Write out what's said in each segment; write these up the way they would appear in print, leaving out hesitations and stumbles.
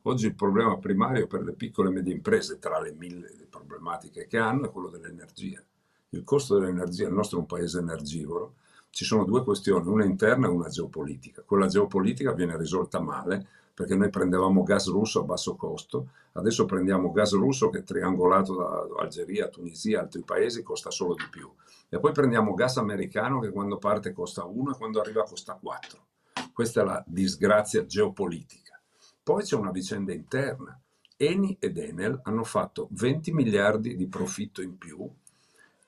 Oggi il problema primario per le piccole e medie imprese, tra le mille problematiche che hanno, è quello dell'energia. Il costo dell'energia, il nostro è un paese energivoro, ci sono due questioni, una interna e una geopolitica. Quella geopolitica viene risolta male perché noi prendevamo gas russo a basso costo, adesso prendiamo gas russo che triangolato da Algeria, Tunisia, altri paesi costa solo di più. E poi prendiamo gas americano che quando parte costa 1 e quando arriva costa 4. Questa è la disgrazia geopolitica. Poi c'è una vicenda interna. Eni ed Enel hanno fatto 20 miliardi di profitto in più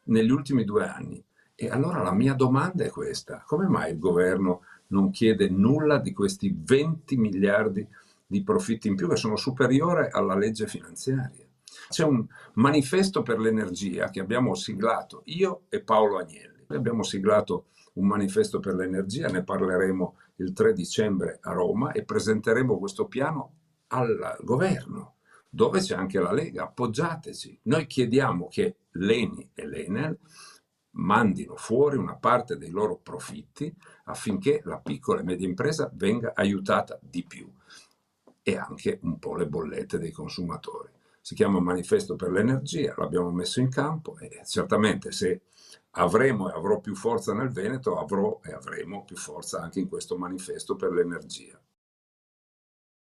negli ultimi 2 anni. E allora la mia domanda è questa: come mai il governo non chiede nulla di questi 20 miliardi di profitti in più che sono superiori alla legge finanziaria? C'è un manifesto per l'energia che abbiamo siglato io e Paolo Agnelli. Abbiamo siglato un manifesto per l'energia, ne parleremo il 3 dicembre a Roma e presenteremo questo piano al governo, dove c'è anche la Lega. Appoggiateci. Noi chiediamo che l'Eni e l'Enel mandino fuori una parte dei loro profitti affinché la piccola e media impresa venga aiutata di più, e anche un po' le bollette dei consumatori. Si chiama Manifesto per l'energia, l'abbiamo messo in campo e certamente se avremo e avrò più forza nel Veneto, avrò e avremo più forza anche in questo manifesto per l'energia.